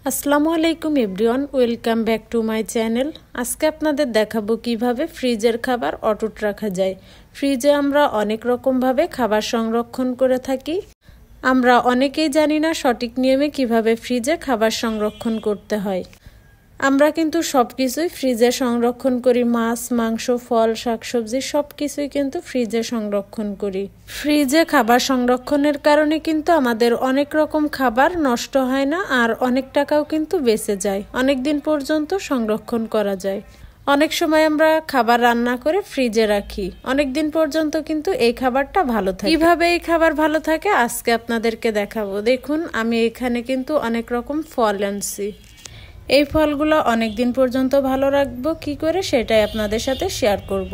আসসালামু আলাইকুম everyone, welcome back to my channel. আজকে আপনাদের দেখাবো কিভাবে ফ্রিজের খাবার অটুট রাখা যায়। ফ্রিজে আমরা অনেক রকমভাবে খাবার সংরক্ষণ করে থাকি। আমরা অনেকেই জানি না সঠিক নিয়মে কিভাবে ফ্রিজে খাবার সংরক্ষণ করতে হয়। আমরা কিন্তু সব কিছুই ফ্রিজে সংরক্ষণ করি, মাছ, মাংস, ফল, শাকসবজি সব কিছুই কিন্তু ফ্রিজে সংরক্ষণ করি। ফ্রিজে খাবার সংরক্ষণের কারণে কিন্তু আমাদের অনেক রকম খাবার নষ্ট হয় না, আর অনেক টাকাও কিন্তু বেঁচে যায়। অনেক দিন পর্যন্ত সংরক্ষণ করা যায়। অনেক সময় আমরা খাবার রান্না করে ফ্রিজে রাখি, অনেক দিন পর্যন্ত কিন্তু এই খাবারটা ভালো থাকে। কিভাবে এই খাবার ভালো থাকে আজকে আপনাদেরকে দেখাবো। দেখুন, আমি এখানে কিন্তু অনেক রকম ফল আনছি। এই ফলগুলো অনেক দিন পর্যন্ত ভালো রাখবো কি করে সেটাই আপনাদের সাথে শেয়ার করব।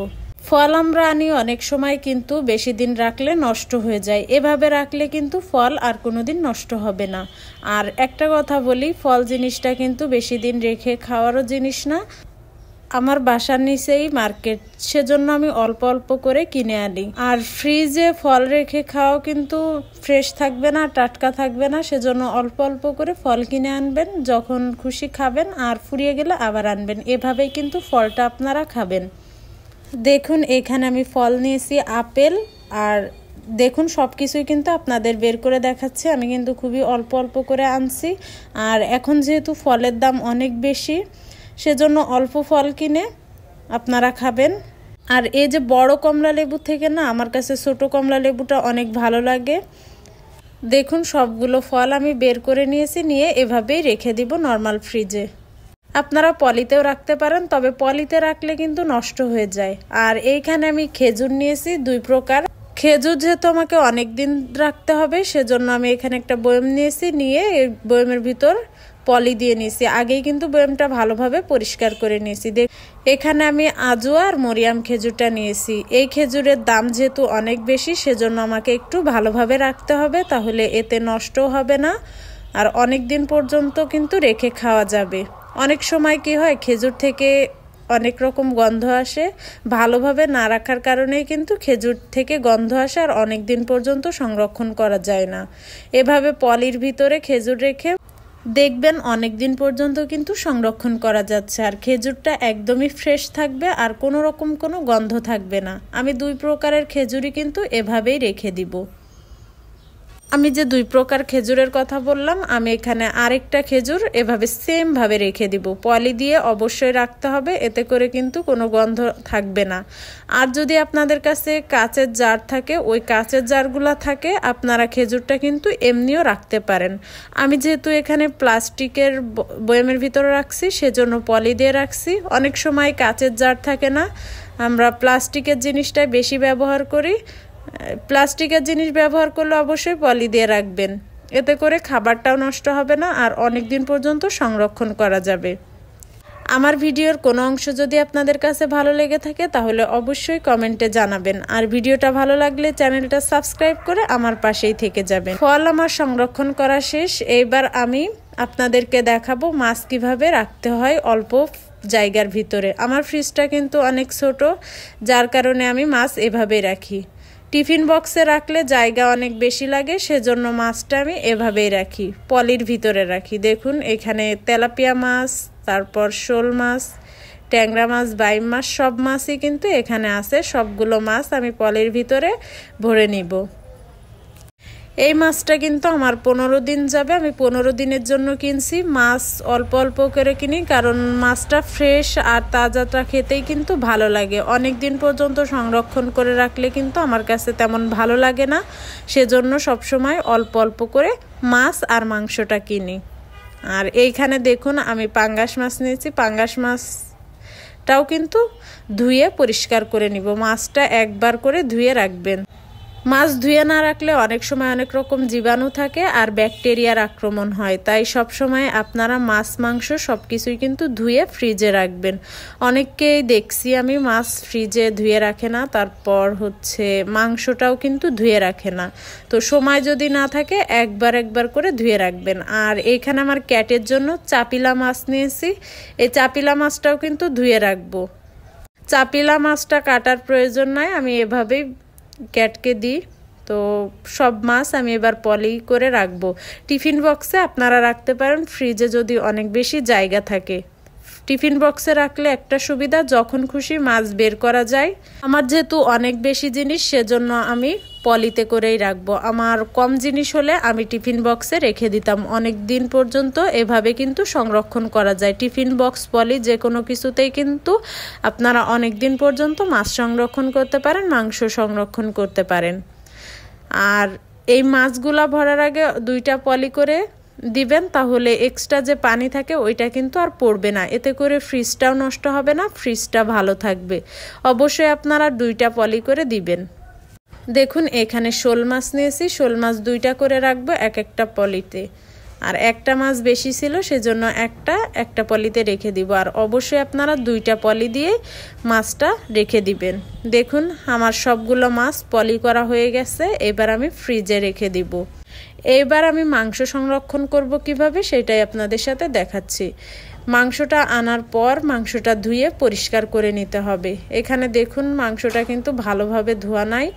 ফল আমরা আনি অনেক সময় কিন্তু বেশি দিন রাখলে নষ্ট হয়ে যায়। এভাবে রাখলে কিন্তু ফল আর কোনোদিন নষ্ট হবে না। আর একটা কথা বলি, ফল জিনিসটা কিন্তু বেশি দিন রেখে খাওয়ারও জিনিস না। আমার বাসার নিচেই মার্কেট, সেজন্য আমি অল্প অল্প করে কিনে আনি। আর ফ্রিজে ফল রেখে খাওয়াও কিন্তু ফ্রেশ থাকবে না, টাটকা থাকবে না। সেজন্য অল্প অল্প করে ফল কিনে আনবেন, যখন খুশি খাবেন, আর ফুরিয়ে গেলে আবার আনবেন। এভাবেই কিন্তু ফলটা আপনারা খাবেন। দেখুন, এখানে আমি ফল নিয়েছি আপেল, আর দেখুন সব কিছুই কিন্তু আপনাদের বের করে দেখাচ্ছে। আমি কিন্তু খুবই অল্প অল্প করে আনছি। আর এখন যেহেতু ফলের দাম অনেক বেশি, সেজন্য অল্প ফল কিনে আপনারা খাবেন। আর এই যে বড় কমলা লেবু থেকে না, আমার কাছে ছোট কমলা লেবুটা অনেক ভালো লাগে। দেখুন, সবগুলো ফল আমি বের করে নিয়েছি, নিয়ে এভাবেই রেখে দিব নর্মাল ফ্রিজে। আপনারা পলিতেও রাখতে পারেন, তবে পলিতে রাখলে কিন্তু নষ্ট হয়ে যায়। আর এইখানে আমি খেজুর নিয়েছি 2 প্রকার। খেজুর যেহেতু আমাকে অনেক দিন রাখতে হবে, সেজন্য আমি এখানে একটা বয়ম নিয়েছি, নিয়ে এই বয়মের ভিতর পলি দিয়ে নিয়েছি। আগেই কিন্তু বয়মটা ভালোভাবে পরিষ্কার করে নিয়েছি। এখানে আমি আজওয়া আর মরিয়াম খেজুরটা নিয়েছি। এই খেজুরের দাম যেহেতু অনেক বেশি, সেজন্য আমাকে একটু ভালোভাবে রাখতে হবে, তাহলে এতে নষ্টও হবে না, আর অনেক দিন পর্যন্ত কিন্তু রেখে খাওয়া যাবে। অনেক সময় কি হয়, খেজুর থেকে অনেক রকম গন্ধ আসে। ভালোভাবে না রাখার কারণেই কিন্তু খেজুর থেকে গন্ধ আসে, আর অনেক দিন পর্যন্ত সংরক্ষণ করা যায় না। এভাবে পলির ভিতরে খেজুর রেখে দেখবেন অনেক দিন পর্যন্ত কিন্তু সংরক্ষণ করা যাচ্ছে, আর খেজুরটা একদমই ফ্রেশ থাকবে, আর কোনো রকম কোনো গন্ধ থাকবে না। আমি 2 প্রকারের খেজুরই কিন্তু এভাবেই রেখে দিব। আমি যে 2 প্রকার খেজুরের কথা বললাম, আমি এখানে আরেকটা খেজুর এভাবে সেম ভাবে রেখে দিব। পলি দিয়ে অবশ্যই রাখতে হবে, এতে করে কিন্তু কোনো গন্ধ থাকবে না। আর যদি আপনাদের কাছে কাচের জার থাকে, ওই কাচের জারগুলো থাকে, আপনারা খেজুরটা কিন্তু এমনিও রাখতে পারেন। আমি যেহেতু এখানে প্লাস্টিকের বয়ামের ভিতরে রাখছি, সেজন্য পলি দিয়ে রাখছি। অনেক সময় কাচের জার থাকে না, আমরা প্লাস্টিকের জিনিসটাই বেশি ব্যবহার করি। প্লাস্টিকের জিনিস ব্যবহার করলে অবশ্যই পলি দিয়ে রাখবেন, এতে করে খাবারটাও নষ্ট হবে না, আর অনেক দিন পর্যন্ত সংরক্ষণ করা যাবে। আমার ভিডিওর কোনো অংশ যদি আপনাদের কাছে ভালো লেগে থাকে, তাহলে অবশ্যই কমেন্টে জানাবেন। আর ভিডিওটা ভালো লাগলে চ্যানেলটা সাবস্ক্রাইব করে আমার পাশেই থেকে যাবেন। ফল আমার সংরক্ষণ করা শেষ। এইবার আমি আপনাদেরকে দেখাবো মাছ কিভাবে রাখতে হয় অল্প জায়গার ভিতরে। আমার ফ্রিজটা কিন্তু অনেক ছোট, যার কারণে আমি মাছ এভাবেই রাখি। টিফিন বক্সে রাখলে জায়গা অনেক বেশি লাগে, সেজন্য মাছটা আমি এভাবেই রাখি, পলির ভিতরে রাখি। দেখুন, এখানে তেলাপিয়া মাছ, তারপর শোল মাছ, ট্যাংরা মাছ, বাইম মাছ, সব মাছই কিন্তু এখানে আছে। সবগুলো মাছ আমি পলির ভিতরে ভরে নিব। এই মাছটা কিন্তু আমার 15 দিন যাবে। আমি 15 দিনের জন্য কিনছি। মাছ অল্প অল্প করে কিনি, কারণ মাছটা ফ্রেশ আর তাজাটা খেতেই কিন্তু ভালো লাগে। অনেক দিন পর্যন্ত সংরক্ষণ করে রাখলে কিন্তু আমার কাছে তেমন ভালো লাগে না, সেজন্য সবসময় অল্প অল্প করে মাছ আর মাংসটা কিনি। আর এইখানে দেখুন, আমি পাঙ্গাস মাছ নিয়েছি। পাঙ্গাস মাছটাও কিন্তু ধুয়ে পরিষ্কার করে নিব। মাছটা একবার করে ধুয়ে রাখবেন। মাছ ধুয়ে না রাখলে অনেক সময় অনেক রকম জীবাণু থাকে, আর ব্যাকটেরিয়ার আক্রমণ হয়। তাই সব সময় আপনারা মাছ, মাংস সব কিছুই কিন্তু ধুয়ে ফ্রিজে রাখবেন। অনেককেই দেখছি আমি মাছ ফ্রিজে ধুয়ে রাখে না, তারপর মাংসটাও কিন্তু ধুয়ে রাখে না। তো সময় যদি না থাকে, একবার করে ধুয়ে রাখবেন। আর এইখানে আমার ক্যাটের জন্য চাপিলা মাছ নিয়েছি। এই চাপিলা মাছটাও কিন্তু ধুয়ে রাখবো। চাপিলা মাছটা কাটার প্রয়োজন নাই, আমি এভাবেই ক্যাটকে দিই। তো সব মাছ আমি এবার পলি করে রাখবো। টিফিন বক্সে আপনারা রাখতে পারেন, ফ্রিজে যদি অনেক বেশি জায়গা থাকে। টিফিন বক্সে রাখলে একটা সুবিধা, যখন খুশি মাছ বের করা যায়। আমার যেহেতু অনেক বেশি জিনিস, সেজন্য আমি পলিতে করেই রাখবো। আমার কম জিনিস হলে আমি টিফিন বক্সে রেখে দিতাম, অনেক দিন পর্যন্ত এভাবে কিন্তু সংরক্ষণ করা যায়। টিফিন বক্স পলি যে কোনো কিছুতেই কিন্তু আপনারা অনেক দিন পর্যন্ত মাছ সংরক্ষণ করতে পারেন, মাংস সংরক্ষণ করতে পারেন। আর এই মাছগুলা ভরার আগে 2টা পলি করে দিবেন, তাহলে এক্সট্রা যে পানি থাকে ওইটা কিন্তু আর পড়বে না। এতে করে ফ্রিজটাও নষ্ট হবে না, ফ্রিজটা ভালো থাকবে। অবশ্যই আপনারা 2টা পলি করে দিবেন। দেখুন এখানে শোল মাছ নিয়েছি, শোল মাছ 2টা করে রাখবো এক একটা পলিতে। আর একটা মাছ বেশি ছিল, সেজন্য একটা পলিতে রেখে দিব। আর অবশ্যই আপনারা 2টা পলি দিয়ে মাছটা রেখে দিবেন। দেখুন আমার সবগুলো মাছ পলি করা হয়ে গেছে, এবার আমি ফ্রিজে রেখে দিব। এইবার আমি মাংস সংরক্ষণ করব কিভাবে সেটাই আপনাদের সাথে দেখাচ্ছি। মাংসটা আনার পর মাংসটা ধুয়ে পরিষ্কার করে নিতে হবে। এখানে দেখুন মাংসটা কিন্তু ভালোভাবে ধোয়া নাই।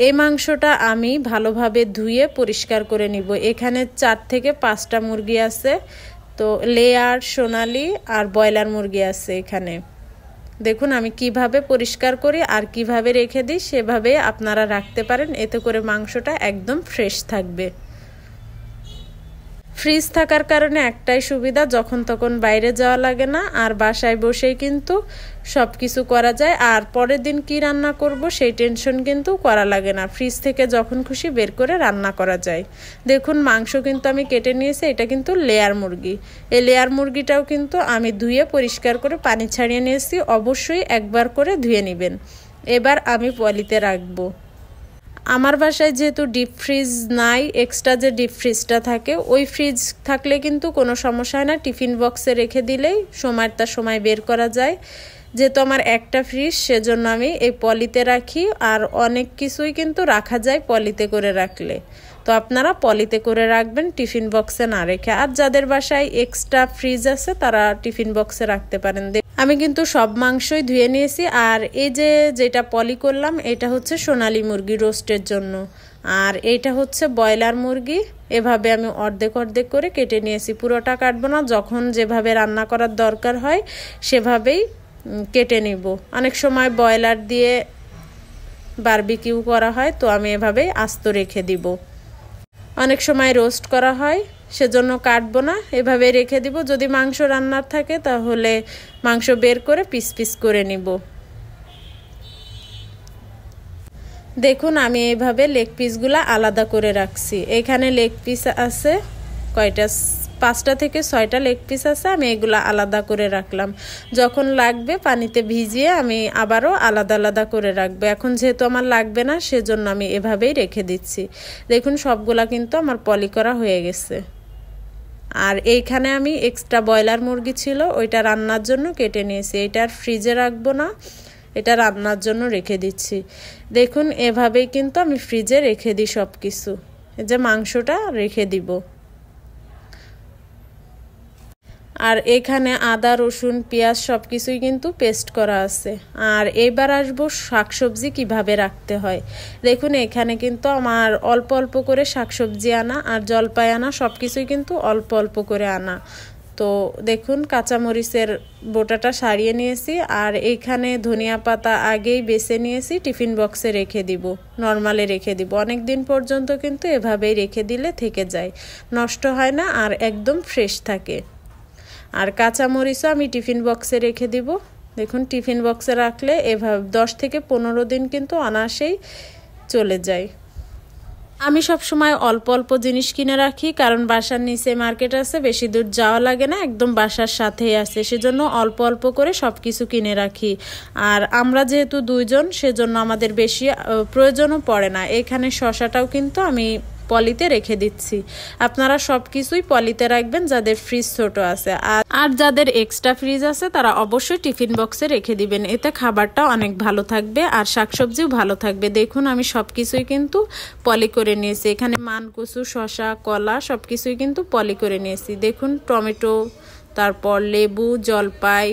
এই মাংসটা আমি ভালোভাবে ধুয়ে পরিষ্কার করে নিব। এখানে 4 থেকে 5টা মুরগি আছে, তো লেয়ার, সোনালি আর ব্রয়লার মুরগি আছে এখানে। দেখুন আমি কিভাবে পরিষ্কার করি আর কিভাবে রেখে দিই, সেভাবে আপনারা রাখতে পারেন। এতে করে মাংসটা একদম ফ্রেশ থাকবে। ফ্রিজ থাকার কারণে একটাই সুবিধা, যখন তখন বাইরে যাওয়া লাগে না, আর বাসায় বসেই কিন্তু সব কিছু করা যায়। আর পরের দিন কি রান্না করব সেই টেনশন কিন্তু করা লাগে না, ফ্রিজ থেকে যখন খুশি বের করে রান্না করা যায়। দেখুন মাংস কিন্তু আমি কেটে নিয়েছি, এটা কিন্তু লেয়ার মুরগি। এই লেয়ার মুরগিটাও কিন্তু আমি ধুয়ে পরিষ্কার করে পানি ছাড়িয়ে নিয়েছি। অবশ্যই একবার করে ধুয়ে নেবেন। এবার আমি পলিতে রাখবো। আমার বাসায় যেহেতু ডিপ ফ্রিজ নাই, এক্সট্রা যে ডিপ ফ্রিজটা থাকে, ওই ফ্রিজ থাকলে কিন্তু কোনো সমস্যা হয় না। টিফিন বক্সে রেখে দিলেই সময় বের করা যায়। যেহেতু আমার একটা ফ্রিজ, সেজন্য আমি এই পলিতে রাখি। আর অনেক কিছুই কিন্তু রাখা যায় পলিতে করে রাখলে, তো আপনারা পলিতে করে রাখবেন, টিফিন বক্সে না রেখে। আর যাদের বাসায় এক্সট্রা ফ্রিজ আছে তারা টিফিন বক্সে রাখতে পারেন। আমি কিন্তু সব মাংসই ধুয়ে নিয়েছি। আর এই যেটা পলি করলাম, এটা হচ্ছে সোনালী মুরগি রোস্টের জন্য, আর এইটা হচ্ছে ব্রয়লার মুরগি। এভাবে আমি অর্ধেক অর্ধেক করে কেটে নিয়েছি, পুরোটা কাটবো না। যখন যেভাবে রান্না করার দরকার হয় সেভাবেই কেটে নিব। অনেক সময় ব্রয়লার দিয়ে বারবিকিউ করা হয়, তো আমি এভাবেই আস্ত রেখে দিব। অনেক সময় রোস্ট করা হয়, সেজন্য কাটবো না, এভাবে রেখে দিব। যদি মাংস রান্নার থাকে তাহলে মাংস বের করে পিস পিস করে নিব। দেখুন আমি এইভাবে লেগ পিসগুলো আলাদা করে রাখছি। এখানে লেগ পিস আছে কয়টা, 5টা থেকে 6টা লেগ পিস আছে। আমি এগুলো আলাদা করে রাখলাম, যখন লাগবে পানিতে ভিজিয়ে আমি আবারও আলাদা আলাদা করে রাখবো। এখন যেহেতু আমার লাগবে না, সেজন্য আমি এভাবেই রেখে দিচ্ছি। দেখুন সবগুলা কিন্তু আমার পলি করা হয়ে গেছে। আর এইখানে আমি এক্সট্রা ব্রয়লার মুরগি ছিল, ওইটা রান্নার জন্য কেটে নিয়েছি। এটা আর ফ্রিজে রাখবো না, এটা রান্নার জন্য রেখে দিচ্ছি। দেখুন এভাবেই কিন্তু আমি ফ্রিজে রেখে দিই সব কিছু। এই যে মাংসটা রেখে দিব। আর এখানে আদা, রসুন, পেঁয়াজ সব কিছুই কিন্তু পেস্ট করা আছে। আর এবার আসবো শাকসবজি কিভাবে রাখতে হয়। দেখুন এখানে কিন্তু আমার অল্প অল্প করে শাকসবজি আনা আর জলপাই আনা, সব কিছুই কিন্তু অল্প অল্প করে আনা। তো দেখুন কাঁচামরিচের বোটাটা সারিয়ে নিয়েছি। আর এইখানে ধনিয়া পাতা আগেই বেছে নিয়েছি, টিফিন বক্সে রেখে দিব, নর্মালে রেখে দিব। অনেক দিন পর্যন্ত কিন্তু এভাবেই রেখে দিলে থেকে যায়, নষ্ট হয় না আর একদম ফ্রেশ থাকে। আর কাঁচামরিচও আমি টিফিন বক্সে রেখে দিব। দেখুন টিফিন বক্সে রাখলে এভাবে 10 থেকে 15 দিন কিন্তু অনায়াসেই চলে যায়। আমি সব সময় অল্প অল্প জিনিস কিনে রাখি, কারণ বাসার নিচে মার্কেট আছে, বেশি দূর যাওয়া লাগে না, একদম বাসার সাথেই আছে। সেজন্য অল্প অল্প করে সব কিছু কিনে রাখি। আর আমরা যেহেতু 2 জন, সেজন্য আমাদের বেশি প্রয়োজনও পড়ে না। এখানে শসাটাও কিন্তু আমি পলিতে রেখে দিচ্ছি। আপনারা সব কিছুই পলিতে রাখবেন যাদের ফ্রিজ ছোট আছে। আর যাদের এক্সট্রা ফ্রিজ আছে তারা অবশ্যই টিফিন বক্সে রেখে দিবেন, এতে খাবারটা অনেক ভালো থাকবে আর শাকসবজিও ভালো থাকবে। দেখুন আমি সব কিছুই কিন্তু পলি করে নিয়েছি। এখানে মানকচু, শসা, কলা সব কিছুই কিন্তু পলি করে নিয়েছি। দেখুন টমেটো, তারপর লেবু, জলপাই,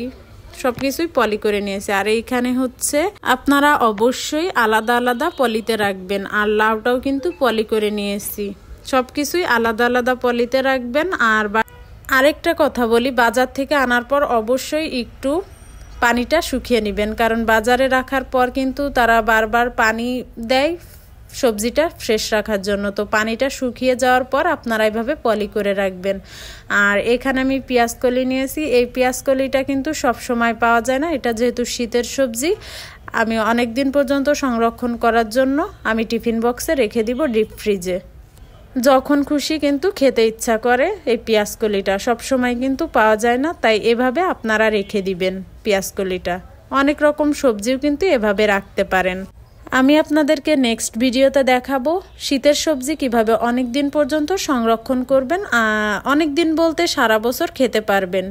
সবকিছুই পলি করে নিয়েছি। আর এইখানে হচ্ছে আপনারা অবশ্যই আলাদা আলাদা পলিতে রাখবেন। আর লাউটাও কিন্তু পলি করে নিয়েছি, সবকিছুই আলাদা আলাদা পলিতে রাখবেন। আর আরেকটা কথা বলি, বাজার থেকে আনার পর অবশ্যই একটু পানিটা শুকিয়ে নেবেন, কারণ বাজারে রাখার পর কিন্তু তারা বারবার পানি দেয় সবজিটা ফ্রেশ রাখার জন্য। তো পানিটা শুকিয়ে যাওয়ার পর আপনারা এইভাবে পলি করে রাখবেন। আর এখানে আমি পেঁয়াজকলি নিয়েছি। এই পেঁয়াজকলিটা কিন্তু সব সময় পাওয়া যায় না, এটা যেহেতু শীতের সবজি আমি অনেক দিন পর্যন্ত সংরক্ষণ করার জন্য আমি টিফিন বক্সে রেখে দিব ডিপ ফ্রিজে। যখন খুশি কিন্তু খেতে ইচ্ছা করে। এই পেঁয়াজকলিটা সব সময় কিন্তু পাওয়া যায় না, তাই এভাবে আপনারা রেখে দিবেন পেঁয়াজকলিটা। অনেক রকম সবজিও কিন্তু এভাবে রাখতে পারেন। আমি আপনাদেরকে নেক্সট ভিডিওতে দেখাবো শীতের সবজি কিভাবে অনেক দিন পর্যন্ত সংরক্ষণ করবেন। অনেক দিন বলতে সারা বছর খেতে পারবেন।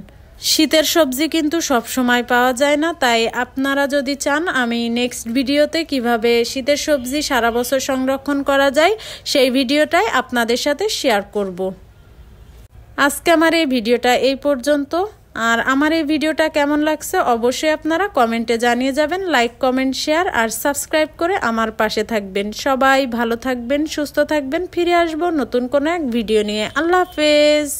শীতের সবজি কিন্তু সব সময় পাওয়া যায় না, তাই আপনারা যদি চান আমি নেক্সট ভিডিওতে কিভাবে শীতের সবজি সারা বছর সংরক্ষণ করা যায় সেই ভিডিওটাই আপনাদের সাথে শেয়ার করব। আজকে আমার এই ভিডিওটা এই পর্যন্ত। আর আমার এই ভিডিওটা কেমন লাগছে অবশ্যই আপনারা কমেন্টে জানিয়ে যাবেন। লাইক, কমেন্ট, শেয়ার আর সাবস্ক্রাইব করে আমার পাশে থাকবেন। সবাই ভালো থাকবেন, সুস্থ থাকবেন। ফিরে আসবো নতুন কোনো এক ভিডিও নিয়ে। আল্লাহ হাফেজ।